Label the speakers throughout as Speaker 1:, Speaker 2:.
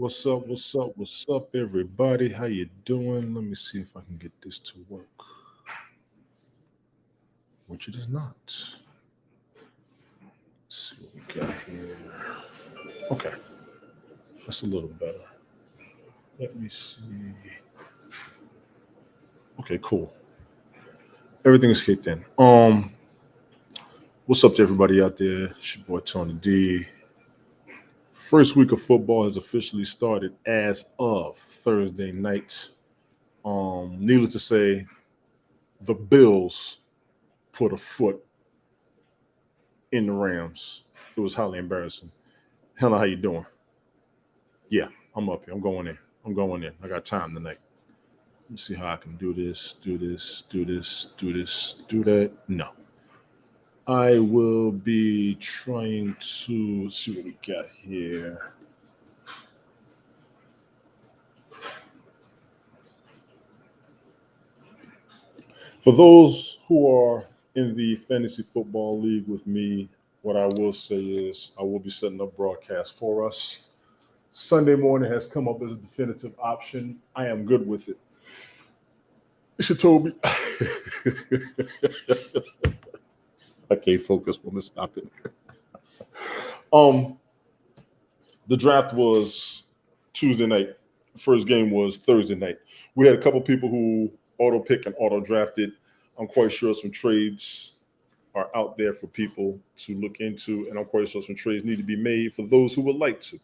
Speaker 1: What's up, everybody? How you doing? Let me see if I can get this to work, which it is not. Let's see what we got here. Okay, that's a little better. Let me see. Okay, cool. Everything is kicked in. What's up to everybody out there? It's your boy Tony D. First week of football has officially started as of Thursday night. Needless to say, the Bills put a foot in the Rams. It was highly embarrassing. Hannah, how you doing? Yeah, I'm up here. I'm going in. I'm going in. I got time tonight. Let me see how I can do this, do that. No. I will be trying to see what we got here. For those who are in the fantasy football league with me, what I will say is I will be setting up broadcasts for us. Sunday morning has come up as a definitive option. I am good with it. Shatobi. I can't focus. Let me stop it. Um, the draft was Tuesday night. First game was Thursday night. We had a couple people who auto pick and auto drafted. I'm quite sure some trades are out there for people to look into, and I'm quite sure some trades need to be made for those who would like to.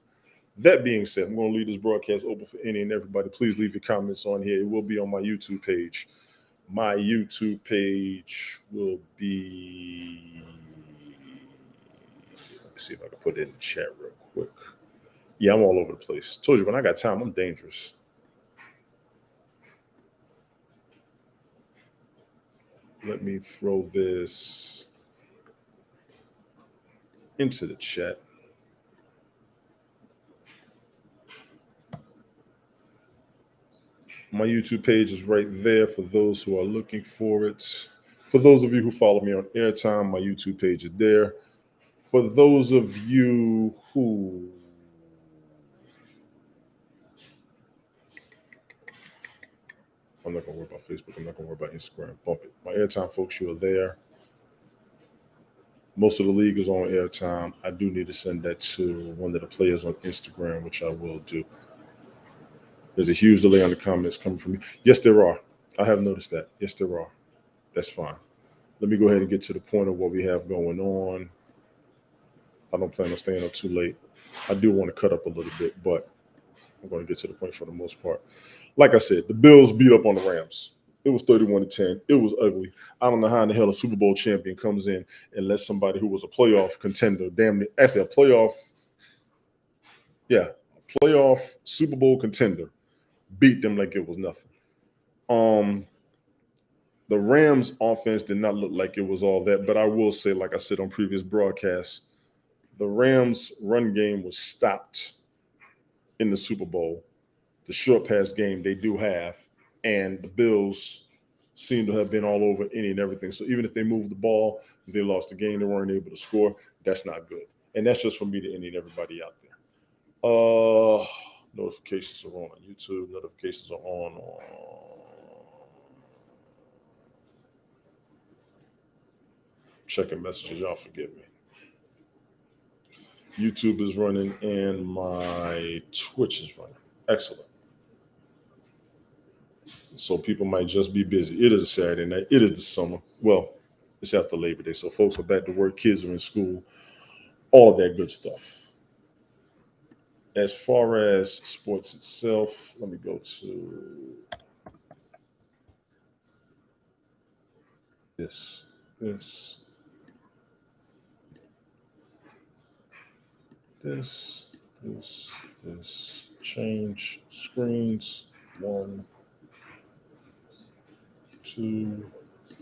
Speaker 1: That being said, I'm going to leave this broadcast open for any and everybody. Please leave your comments on here. It will be on my YouTube page. My YouTube page will be. Let me see if I can put it in the chat real quick. Yeah, I'm all over the place. Told you when I got time, I'm dangerous. Let me throw this into the chat. My YouTube page is right there for those who are looking for it. For those of you who follow me on Airtime, my YouTube page is there. For those of you who I'm not going to worry about Facebook. I'm not going to worry about Instagram. Bump it. My Airtime folks, you are there. Most of the league is on Airtime. I do need to send that to one of the players on Instagram, which I will do. There's a huge delay on the comments coming from me. Yes, there are. I have noticed that. Yes, there are. That's fine. Let me go ahead and get to the point of what we have going on. I don't plan on staying up too late. I do want to cut up a little bit, but I'm going to get to the point for the most part. Like I said, the Bills beat up on the Rams. It was 31-10. It was ugly. I don't know how in the hell a Super Bowl champion comes in and lets somebody who was a playoff contender, actually a playoff Super Bowl contender, beat them like it was nothing. The Rams offense did not look like it was all that, but I will say, like I said on previous broadcasts, the Rams run game was stopped in the Super Bowl. The short pass game they do have, and the Bills seem to have been all over any and everything. So even if they moved the ball, they lost the game, they weren't able to score. That's not good. And that's just from me to any and everybody out there. Notifications are on YouTube. Notifications are on checking messages. Y'all forgive me. YouTube is running and my Twitch is running. Excellent. So people might just be busy. It is a Saturday night. It is the summer. Well, it's after Labor Day. So folks are back to work. Kids are in school. All of that good stuff. As far as sports itself, let me go to this. Change screens. 1, 2,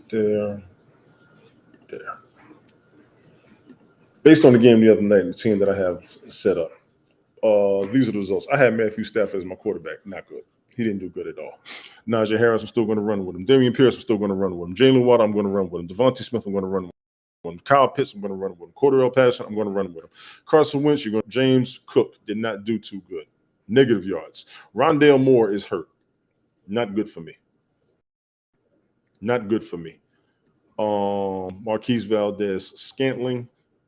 Speaker 1: there. Based on the game the other night, the team that I have set up, these are the results. I had Matthew Stafford as my quarterback. Not good. He didn't do good at all. Najee Harris, I'm still going to run with him. Damian Pierce, I'm still going to run with him. Jalen Watt, I'm going to run with him. Devontae Smith, I'm going to run with him. Kyle Pitts, I'm going to run with him. Cordarrelle Patterson, I'm going to run with him. Carson Wentz, James Cook did not do too good. Negative yards. Rondale Moore is hurt. Not good for me. Not good for me. Marquise Valdez Scantling.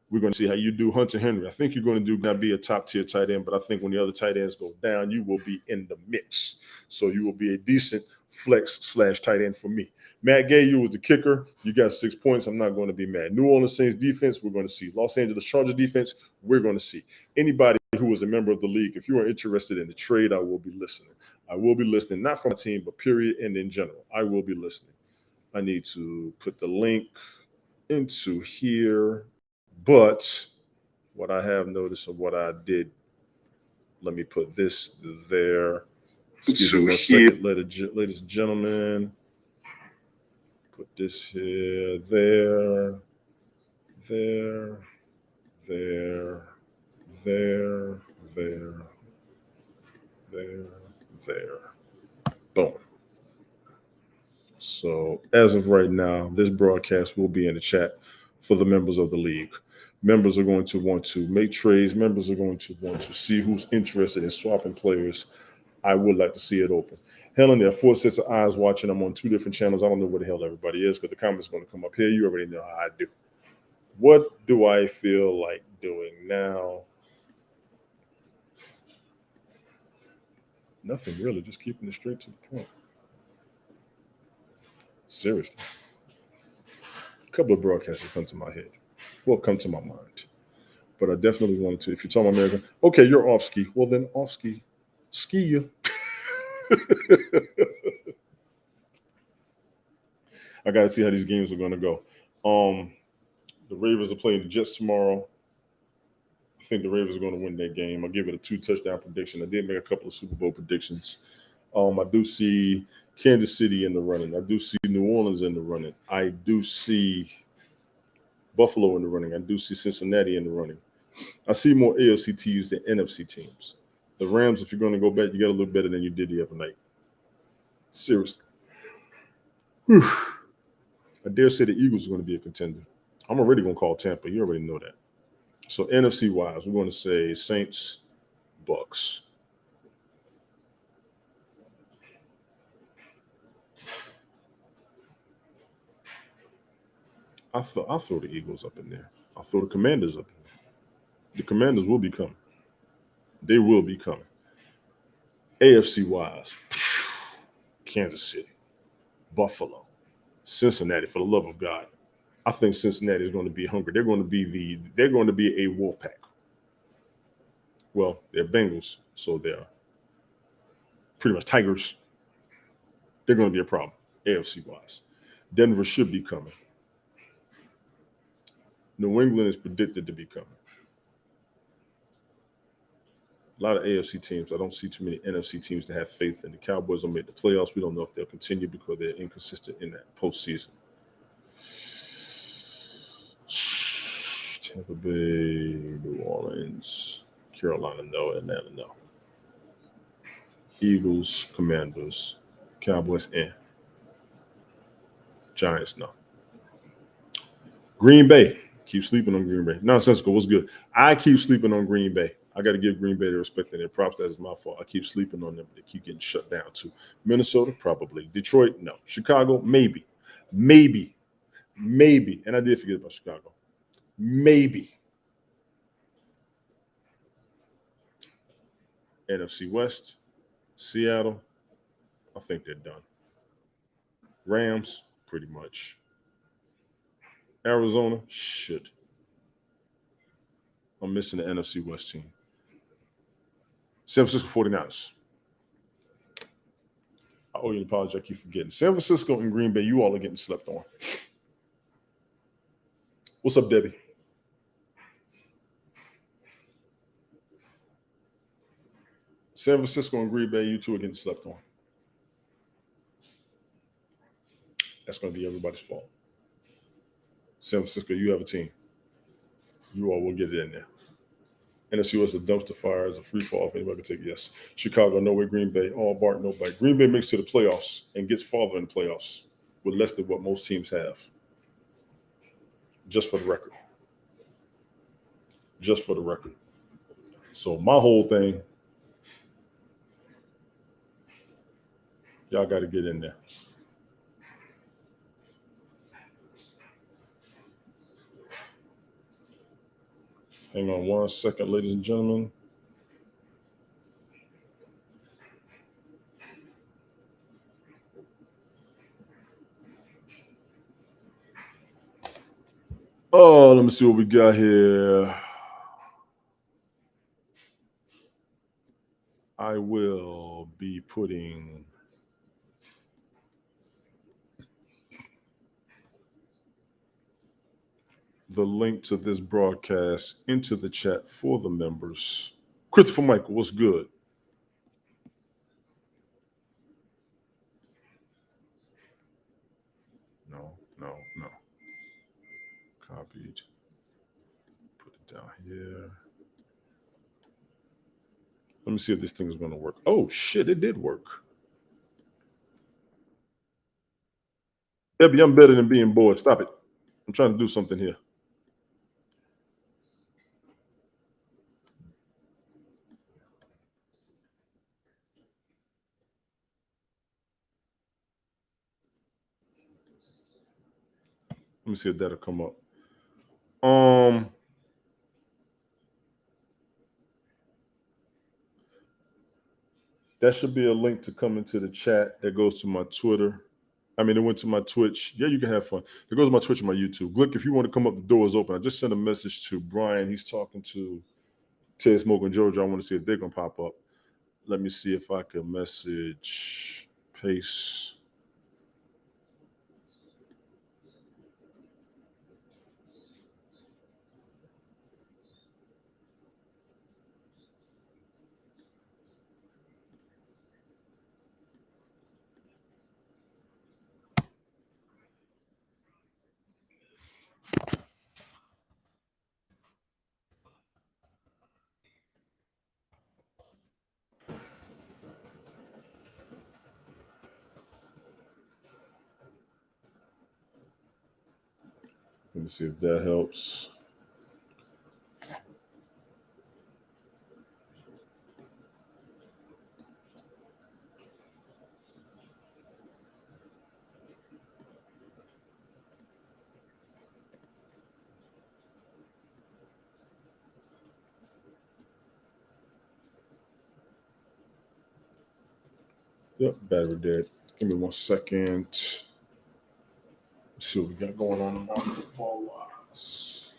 Speaker 1: We're going to see how you do. Hunter Henry. I think you're going to not be a top tier tight end, but I think when the other tight ends go down, you will be in the mix. So you will be a decent flex / tight end for me. Matt Gay, you was the kicker. You got 6 points. I'm not going to be mad. New Orleans Saints defense, we're going to see. Los Angeles Chargers defense, we're going to see. Anybody who is a member of the league, if you are interested in the trade, I will be listening. I will be listening, not from my team, but period and in general. I will be listening. I need to put the link into here. But what I have noticed of what I did, let me put this there. Excuse me 1 second, ladies and gentlemen. Put this here, there. Boom. So as of right now, this broadcast will be in the chat for the members of the league. Members are going to want to make trades. Members are going to want to see who's interested in swapping players. I would like to see it open. Helen, there are 4 sets of eyes watching. I'm on 2 different channels. I don't know where the hell everybody is because the comments are going to come up here. You already know how I do. What do I feel like doing now? Nothing really, just keeping it straight to the point. Seriously. A couple of broadcasts have come to my head. Well, come to my mind. But I definitely wanted to. If you're talking American, okay, you're off ski. Well, then off ski. Ski you. I got to see how these games are going to go. The Ravens are playing the Jets tomorrow. I think the Ravens are going to win that game. I'll give it a 2-touchdown prediction. I did make a couple of Super Bowl predictions. I do see Kansas City in the running. I do see New Orleans in the running. I do see Buffalo in the running. I do see Cincinnati in the running. I see more AFC teams than NFC teams. The Rams, if you're going to go back, you got to look better than you did the other night. Seriously. Whew. I dare say the Eagles are going to be a contender. I'm already going to call Tampa. You already know that. So NFC-wise, we're going to say Saints, Bucks. I'll throw the Eagles up in there. I'll throw the Commanders up in there. The Commanders will be coming. They will be coming. AFC-wise, Kansas City, Buffalo, Cincinnati, for the love of God. I think Cincinnati is going to be hungry. They're going to be a wolf pack. Well, they're Bengals, so they're pretty much Tigers. They're going to be a problem, AFC-wise. Denver should be coming. New England is predicted to be coming. A lot of AFC teams. I don't see too many NFC teams to have faith in. The Cowboys will make the playoffs. We don't know if they'll continue because they're inconsistent in that postseason. Tampa Bay, New Orleans, Carolina, no. Atlanta, no. Eagles, Commanders, Cowboys, Giants, no. Green Bay. Keep sleeping on Green Bay. Nonsensical. What's good? I keep sleeping on Green Bay. I got to give Green Bay the respect and their props. That is my fault. I keep sleeping on them. They keep getting shut down too. Minnesota, probably. Detroit, no. Chicago, maybe. And I did forget about Chicago. Maybe. NFC West, Seattle, I think they're done. Rams, pretty much. Arizona, shit. I'm missing the NFC West team. San Francisco 49ers. I owe you an apology. I keep forgetting. San Francisco and Green Bay, you all are getting slept on. What's up, Debbie? San Francisco and Green Bay, you two are getting slept on. That's going to be everybody's fault. San Francisco, you have a team. You all will get it in there. NFC West, a dumpster fire, is a free fall. If anybody can take it, yes. Chicago, no way. Green Bay, all bark, no bite. Green Bay makes it to the playoffs and gets farther in the playoffs with less than what most teams have. Just for the record. So my whole thing Y'all got to get in there. Hang on 1 second, ladies and gentlemen. Oh, let me see what we got here. I will be putting the link to this broadcast into the chat for the members. Christopher Michael, what's good? No. Copied. Put it down here. Let me see if this thing is going to work. Oh, shit, it did work. Debbie, I'm better than being bored. Stop it. I'm trying to do something here. Let me see if that'll come up. That should be a link to come into the chat that goes to my Twitter. I mean, it went to my Twitch. Yeah, you can have fun. It goes to my Twitch and my YouTube. Glick, if you want to come up, the door is open. I just sent a message to Brian. He's talking to Ted Smoke and Jojo. I want to see if they're going to pop up. Let me see if I can message Pace. Let me see if that helps. Yep, battery dead. Give me 1 second. Let's see what we got going on football wise.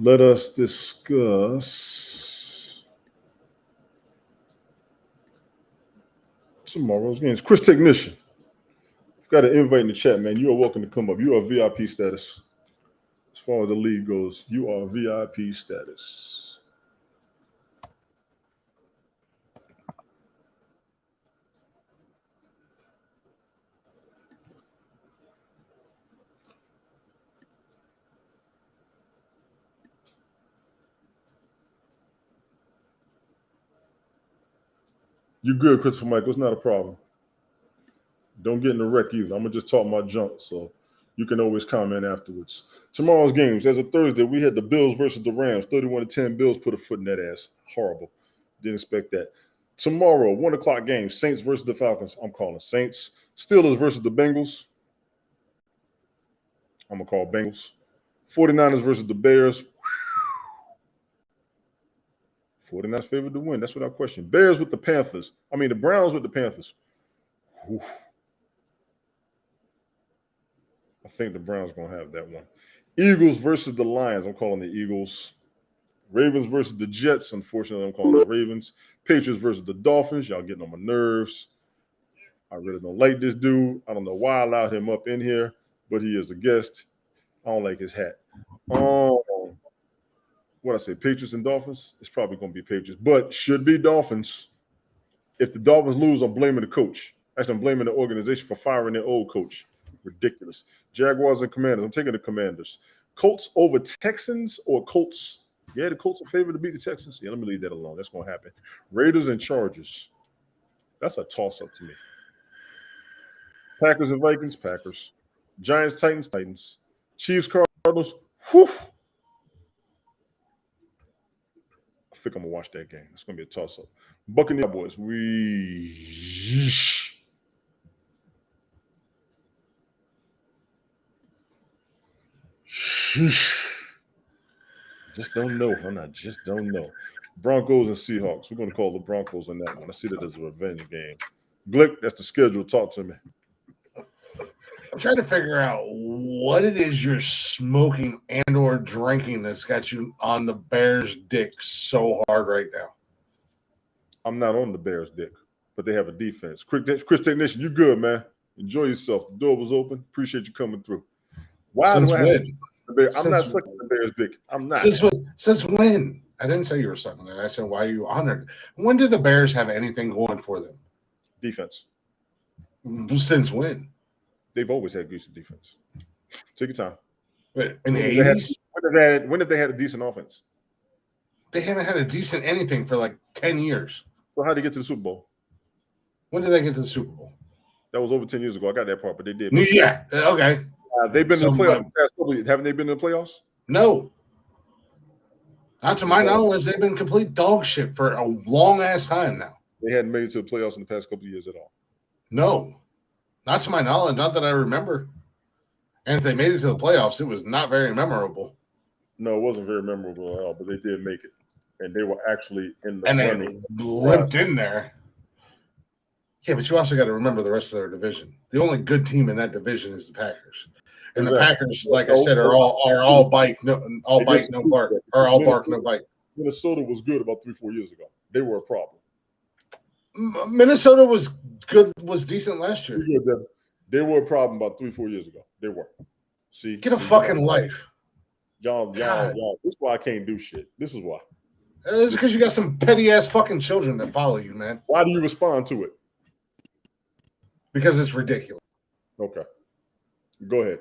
Speaker 1: Let us discuss tomorrow's games. Chris Technician, I've got an invite in the chat, man. You are welcome to come up. You are VIP status. As far as the league goes, you are VIP status. You good, Christopher Michael. It's not a problem. Don't get in the wreck either. I'm going to just talk my junk, so you can always comment afterwards. Tomorrow's games, as of Thursday, we had the Bills versus the Rams. 31-10. Bills put a foot in that ass. Horrible. Didn't expect that. Tomorrow, 1 o'clock game, Saints versus the Falcons. I'm calling Saints. Steelers versus the Bengals. I'm going to call Bengals. 49ers versus the Bears. 49ers favored to win. That's without question. Bears with the Panthers. The Browns with the Panthers. Oof. I think the Browns going to have that one. Eagles versus the Lions. I'm calling the Eagles. Ravens versus the Jets. Unfortunately, I'm calling the Ravens. Patriots versus the Dolphins. Y'all getting on my nerves. I really don't like this dude. I don't know why I allowed him up in here, but he is a guest. I don't like his hat. What I say, Patriots and Dolphins? It's probably going to be Patriots, but should be Dolphins. If the Dolphins lose, I'm blaming the coach. Actually, I'm blaming the organization for firing their old coach. Ridiculous. Jaguars and Commanders. I'm taking the Commanders. Colts over Texans or Colts? Yeah, the Colts are favored to beat the Texans. Yeah, let me leave that alone. That's going to happen. Raiders and Chargers. That's a toss-up to me. Packers and Vikings, Packers. Giants, Titans, Titans. Chiefs, Cardinals. Whew. I think I'm gonna watch that game. It's gonna be a toss-up. Buccaneers, Cowboys. Just don't know, huh? I just don't know. Broncos and Seahawks. We're going to call the Broncos on that one. I see that as a revenge game. Glick, that's the schedule. Talk to me.
Speaker 2: I'm trying to figure out what it is you're smoking and or drinking that's got you on the Bears' dick so hard right now.
Speaker 1: I'm not on the Bears' dick, but they have a defense. Chris Technician, you good, man. Enjoy yourself. The door was open. Appreciate you coming through. Why
Speaker 2: Since
Speaker 1: do I
Speaker 2: when?
Speaker 1: I'm not sucking the Bears' dick. I'm not.
Speaker 2: Since when? I didn't say you were sucking it. I said, why are you honored? When did the Bears have anything going for them?
Speaker 1: Defense.
Speaker 2: Since when?
Speaker 1: They've always had decent defense. Take your time.
Speaker 2: In the 80s?
Speaker 1: When did they have a decent offense?
Speaker 2: They haven't had a decent anything for like 10 years.
Speaker 1: So how did they get to the Super Bowl?
Speaker 2: When did they get to the Super Bowl?
Speaker 1: That was over 10 years ago. I got that part, but they did.
Speaker 2: Yeah, okay.
Speaker 1: They've been in the playoffs. Haven't they been in the playoffs?
Speaker 2: No. Not to my knowledge, they've been complete dog shit for a long-ass time now.
Speaker 1: They hadn't made it to the playoffs in the past couple of years at all.
Speaker 2: No. Not to my knowledge, not that I remember. And if they made it to the playoffs, it was not very memorable.
Speaker 1: No, it wasn't very memorable at all, but they did make it. And they were actually in the
Speaker 2: running. They limped in there. Yeah, but you also got to remember the rest of their division. The only good team in that division is the Packers. And the Packers, like I said, are all bite, no bark, or all bark, no bite.
Speaker 1: Minnesota was good about 3-4 years ago. They were a problem.
Speaker 2: Minnesota was good, was decent last year.
Speaker 1: They were a problem about 3-4 years ago. They were.
Speaker 2: Get a fucking life.
Speaker 1: Y'all. This is why I can't do shit. This is why.
Speaker 2: It's because you got some petty ass fucking children that follow you, man.
Speaker 1: Why do you respond to it?
Speaker 2: Because it's ridiculous.
Speaker 1: Okay. Go ahead.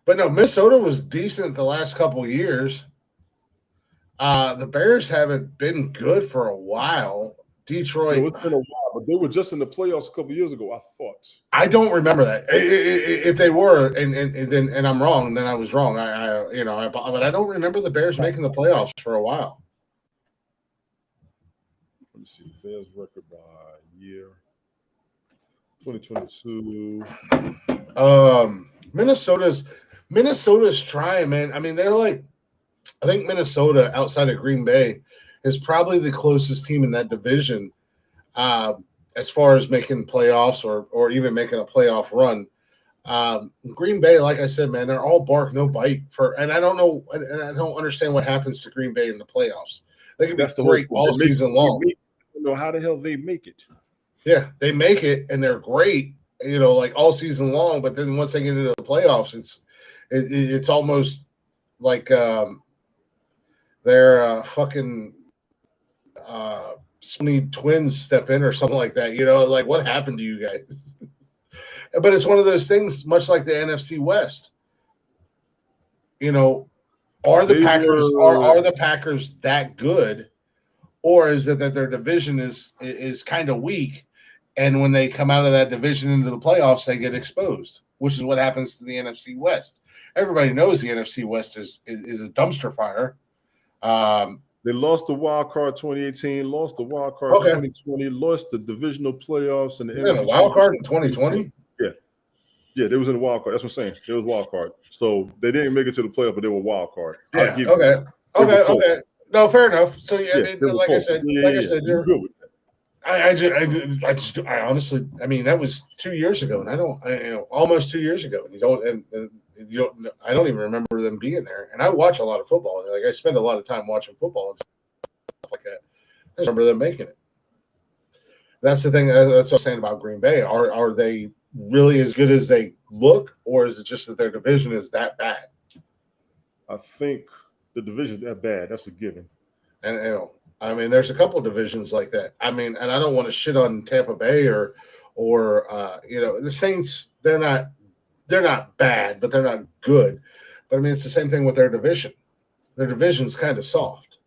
Speaker 2: But no, Minnesota was decent the last couple of years. The Bears haven't been good for a while. Detroit.
Speaker 1: It's been a while, but they were just in the playoffs a couple of years ago, I thought.
Speaker 2: I don't remember that. If they were, and I'm wrong, then I was wrong. But I don't remember the Bears making the playoffs for a while.
Speaker 1: Let me see. The Bears record by year. 2022.
Speaker 2: Minnesota's trying, man. I mean, they're like, I think Minnesota outside of Green Bay is probably the closest team in that division as far as making playoffs or even making a playoff run. Green Bay, like I said, man, they're all bark, no bite and I don't know, and I don't understand what happens to Green Bay in the playoffs. They can be great all season long.
Speaker 1: I don't know how the hell they make it.
Speaker 2: Yeah, they make it and they're great, like all season long. But then once they get into the playoffs, it's almost like they're fucking Sony twins step in or something like that. Like what happened to you guys? But it's one of those things, much like the NFC West. Are the Packers that good, or is it that their division is kind of weak? And when they come out of that division into the playoffs, they get exposed, which is what happens to the NFC West. Everybody knows the NFC West is a dumpster fire.
Speaker 1: They lost the wild card 2018, lost the wild card 2020, lost the divisional playoffs in the NFC.
Speaker 2: The wild card in 2020?
Speaker 1: Yeah, they was in the wild card. That's what I'm saying. They was wild card. So they didn't make it to the playoff, but they were wild card.
Speaker 2: Yeah. Okay. No, fair enough. So like I said, you're good with that. I honestly, I mean, that was 2 years ago, and almost 2 years ago, and I don't even remember them being there. And I watch a lot of football. Like I spend a lot of time watching football and stuff like that. I remember them making it. That's the thing. That's what I'm saying about Green Bay. Are they really as good as they look, or is it just that their division is that bad?
Speaker 1: I think the division is that bad. That's a given.
Speaker 2: And I mean, there's a couple of divisions like that. I mean, and I don't want to shit on Tampa Bay or the Saints. They're not bad, but they're not good. But I mean, it's the same thing with their division. Their division's kind of soft,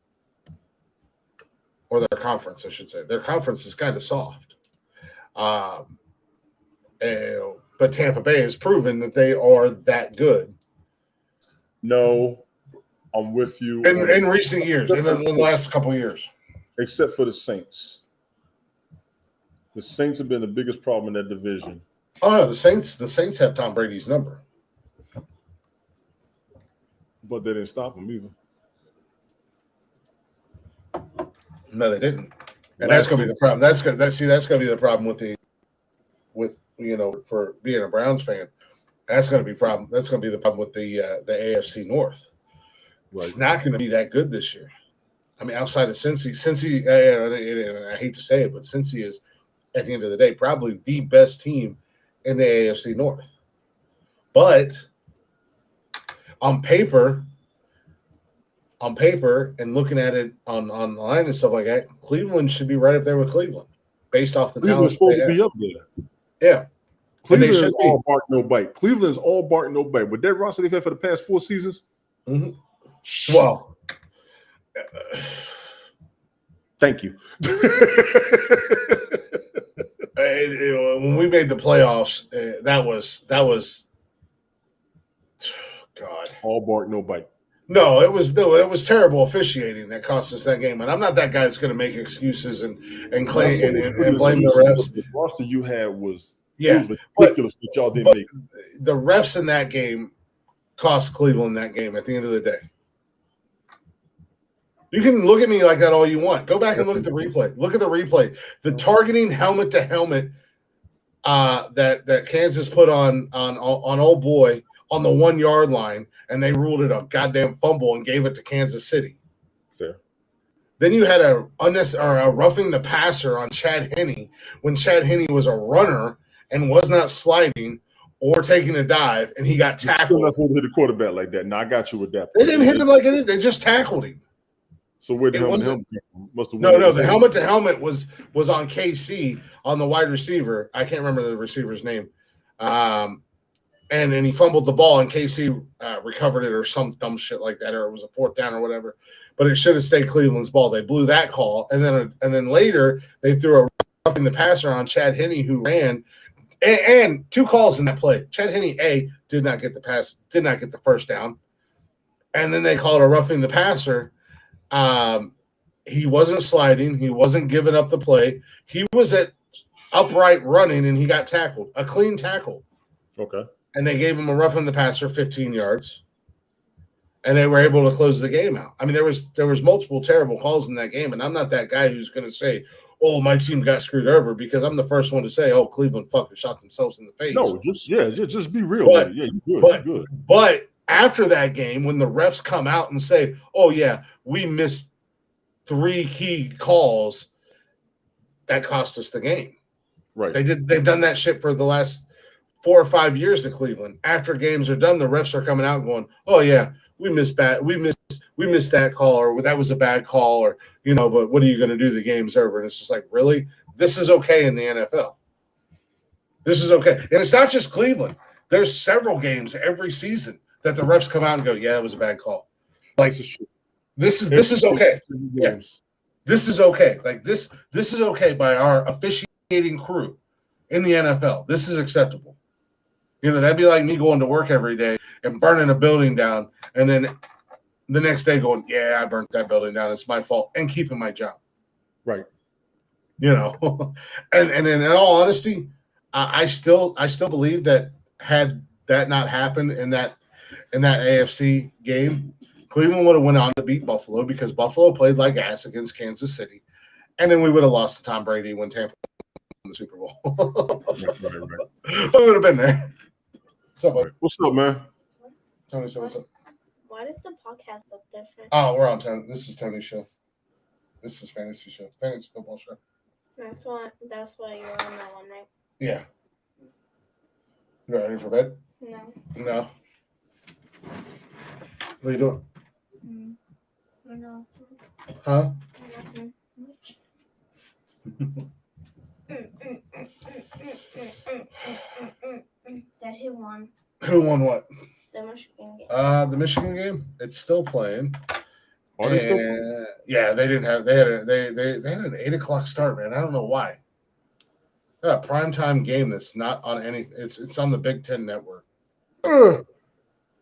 Speaker 2: or their conference, I should say. Their conference is kind of soft. But Tampa Bay has proven that they are that good
Speaker 1: No, I'm with you.
Speaker 2: in recent years, in the last couple of years.
Speaker 1: Except for the Saints. The Saints have been the biggest problem in that division.
Speaker 2: Oh no, the Saints have Tom Brady's number.
Speaker 1: But they didn't stop him either.
Speaker 2: No, they didn't. And that's going to be the problem. That's going to be the problem with for being a Browns fan. That's going to be problem. That's going to be the problem with the AFC North.
Speaker 1: Right.
Speaker 2: It's not going to be that good this year. I mean, outside of Cincy, and I hate to say it, but Cincy is, at the end of the day, probably the best team in the AFC North. But on paper, and looking at it online and stuff like that, Cleveland should be right up there with Cleveland, based off the talent.
Speaker 1: Cleveland's supposed to be up there.
Speaker 2: Yeah.
Speaker 1: Cleveland is all bark, no bite. Cleveland is all bark, no bite. With that roster they've had for the past 4 seasons,
Speaker 2: well,
Speaker 1: thank you.
Speaker 2: When we made the playoffs, that was God.
Speaker 1: All bark, no bite.
Speaker 2: No, it was terrible officiating that cost us that game. And I'm not that guy that's going to make excuses and claim and blame the refs.
Speaker 1: The roster you had was
Speaker 2: ridiculous
Speaker 1: that y'all didn't make.
Speaker 2: The refs in that game cost Cleveland that game at the end of the day. You can look at me like that all you want. Go back and look at the replay. Look at the replay. The targeting helmet to helmet that Kansas put on old boy on the 1 yard line, and they ruled it a goddamn fumble and gave it to Kansas City.
Speaker 1: Fair.
Speaker 2: Then you had a roughing the passer on Chad Henne when Chad Henne was a runner and was not sliding or taking a dive, and he got tackled.
Speaker 1: You're not supposed to hit the quarterback like that. No, I got you with that.
Speaker 2: They didn't hit him like anything. They just tackled him.
Speaker 1: So where the helmet must have
Speaker 2: No, the helmet to helmet was on KC on the wide receiver. I can't remember the receiver's name. And he fumbled the ball, and KC recovered it or some dumb shit like that, or it was a 4th down or whatever. But it should have stayed Cleveland's ball. They blew that call, and then later they threw a roughing the passer on Chad Henne, who ran, and 2 calls in that play. Chad Henne did not get the pass, did not get the first down, and then they called a roughing the passer. He wasn't sliding, he wasn't giving up the play. He was at upright running, and he got tackled, a clean tackle.
Speaker 1: Okay.
Speaker 2: And they gave him a roughing the passer 15 yards, and they were able to close the game out. I mean, there was multiple terrible calls in that game, and I'm not that guy who's going to say, "Oh, my team got screwed over," because I'm the first one to say, "Oh, Cleveland fucking shot themselves in the face."
Speaker 1: No, just be real. But, you're good.
Speaker 2: But after that game, when the refs come out and say, "Oh yeah, we missed 3 key calls," that cost us the game.
Speaker 1: Right.
Speaker 2: They've done that shit for the last 4 or 5 years to Cleveland. After games are done, the refs are coming out going, "Oh yeah, we missed that call, or that was a bad call, or but what are you going to do? The game's over." And it's just like, really? This is okay in the NFL. This is okay, and it's not just Cleveland. There's several games every season that the refs come out and go, "Yeah, that was a bad call." Like this is okay. Yeah, this is okay. Like this is okay by our officiating crew in the NFL. This is acceptable. That'd be like me going to work every day and burning a building down, and then the next day going, "Yeah, I burnt that building down. It's my fault," and keeping my job.
Speaker 1: Right.
Speaker 2: And in all honesty, I still believe that had that not happened in that AFC game, Cleveland would have went on to beat Buffalo, because Buffalo played like ass against Kansas City, and then we would have lost to Tom Brady when Tampa won the Super Bowl.
Speaker 1: Right.
Speaker 2: But we would have been there.
Speaker 1: What's up, man?
Speaker 2: Tony, so what's up?
Speaker 3: Why does the podcast look different?
Speaker 2: Oh, we're on Tony. This is Tony's show. This is fantasy show. Fantasy football show.
Speaker 3: That's why you're on that one, right?
Speaker 2: Yeah. You ready for bed?
Speaker 3: No.
Speaker 2: What are you doing?
Speaker 3: No.
Speaker 2: Huh?
Speaker 3: Nothing. Dad, who won?
Speaker 2: Who won what?
Speaker 3: The Michigan game.
Speaker 2: The Michigan game. It's still playing.
Speaker 1: Are they still?
Speaker 2: Yeah, they didn't have. They had an 8:00 start, man. I don't know why. Yeah, primetime game that's not on any. It's on the Big Ten Network.
Speaker 1: Yeah,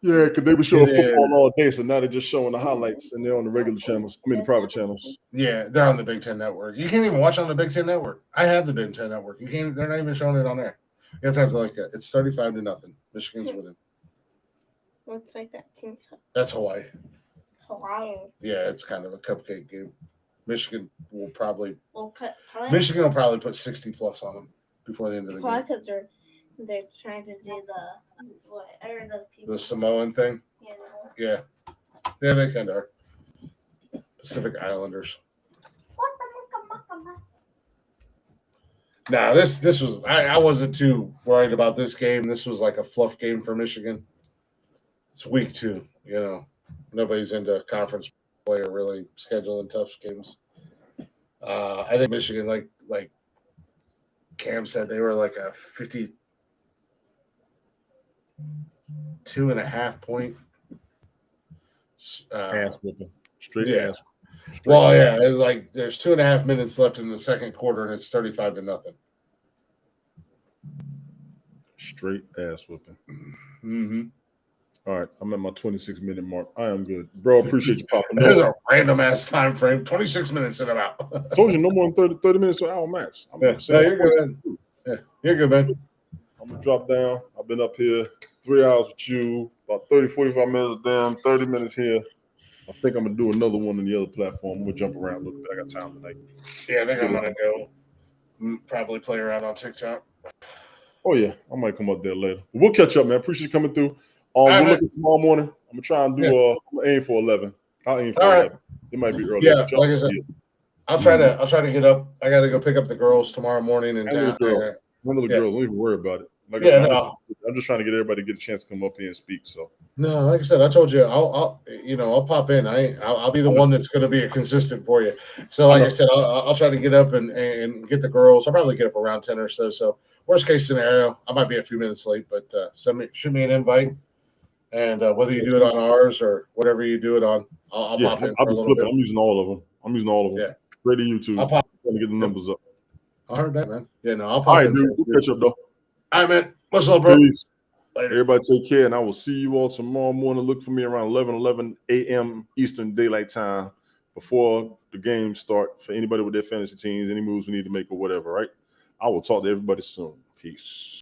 Speaker 1: because they were showing
Speaker 2: It
Speaker 1: football
Speaker 2: is.
Speaker 1: all day, so now they're just showing the highlights, and they're on the regular channels. I mean, the private channels.
Speaker 2: Yeah, they're on the Big Ten Network. You can't even watch on the Big Ten Network. I have the Big Ten Network. You can't. They're not even showing it on there. You have to have like it's 35-0. Michigan's winning.
Speaker 3: Looks like that team's
Speaker 2: That's Hawaii.
Speaker 3: Hawaii.
Speaker 2: Yeah, it's kind of a cupcake game. Michigan will probably
Speaker 3: Probably
Speaker 2: Michigan will probably put 60 plus on them before the end of the game.
Speaker 3: because they're trying to do whatever those people.
Speaker 2: The Samoan thing.
Speaker 3: Yeah.
Speaker 2: Yeah, they kind of are. Pacific Islanders. Nah, this was I wasn't too worried about this game. This was like a fluff game for Michigan. It's week 2, you know. Nobody's into conference play or really scheduling tough games. I think Michigan, like Cam said, they were like a 52.5 point.
Speaker 1: Ass whipping. Straight
Speaker 2: yeah.
Speaker 1: ass. Straight
Speaker 2: Well,
Speaker 1: ass.
Speaker 2: yeah, it's like there's 2.5 minutes left in the second quarter, and it's 35-0.
Speaker 1: Straight ass whipping.
Speaker 2: Mm-hmm.
Speaker 1: All right, I'm at my 26-minute mark. I am good, bro. Appreciate you popping
Speaker 2: There's
Speaker 1: up.
Speaker 2: a random ass time frame. 26 minutes in about.
Speaker 1: Told you no more than 30 minutes to an hour max. I'm
Speaker 2: Yeah,
Speaker 1: saying
Speaker 2: you're good, man. Yeah, you're good, man.
Speaker 1: I'm gonna drop down. I've been up here 3 hours with you, about 30, 45 minutes down, 30 minutes here. I think I'm gonna do another one on the other platform. We'll jump around a little bit. I got time tonight.
Speaker 2: Yeah, I think I'm gonna go probably play around on TikTok.
Speaker 1: Oh yeah, I might come up there later. We'll catch up, man. Appreciate you coming through.
Speaker 2: right,
Speaker 1: We're
Speaker 2: man.
Speaker 1: looking tomorrow morning. I'm gonna try and do. I'm gonna aim for 11. I'll aim for
Speaker 2: All right.
Speaker 1: 11. It might be early.
Speaker 2: Yeah,
Speaker 1: but y'all
Speaker 2: like I
Speaker 1: see
Speaker 2: said,
Speaker 1: it.
Speaker 2: I'll try to get up. I got to go pick up the girls tomorrow morning and
Speaker 1: Handle the girls. Handle the
Speaker 2: Yeah.
Speaker 1: girls. Don't even worry about it. Like
Speaker 2: Yeah,
Speaker 1: I said,
Speaker 2: no.
Speaker 1: I'm just trying to get everybody to get a chance to come up here and speak. So
Speaker 2: No, like I said, I told you, I'll pop in. I'll be the one that's going to be a consistent for you. So, like I said, I'll try to get up and get the girls. I'll probably get up around 10 or so. So, worst case scenario, I might be a few minutes late, but shoot me an invite, and whether you do it on ours or whatever you do it on, I'll
Speaker 1: yeah,
Speaker 2: pop in
Speaker 1: I'll
Speaker 2: for a
Speaker 1: be
Speaker 2: little
Speaker 1: flipping.
Speaker 2: bit.
Speaker 1: I'm using all of them.
Speaker 2: Yeah.
Speaker 1: Straight to YouTube.
Speaker 2: I'll pop.
Speaker 1: Trying to get the numbers up.
Speaker 2: I heard that, man. Yeah, no, I'll pop
Speaker 1: All right,
Speaker 2: in.
Speaker 1: dude. We'll catch up though.
Speaker 2: All right, man. What's up, bro?
Speaker 1: Peace.
Speaker 2: Later.
Speaker 1: Everybody take care, and I will see you all tomorrow morning. Look for me around 11 a.m. Eastern Daylight Time before the game start. For anybody with their fantasy teams, any moves we need to make or whatever, right? I will talk to everybody soon. Peace.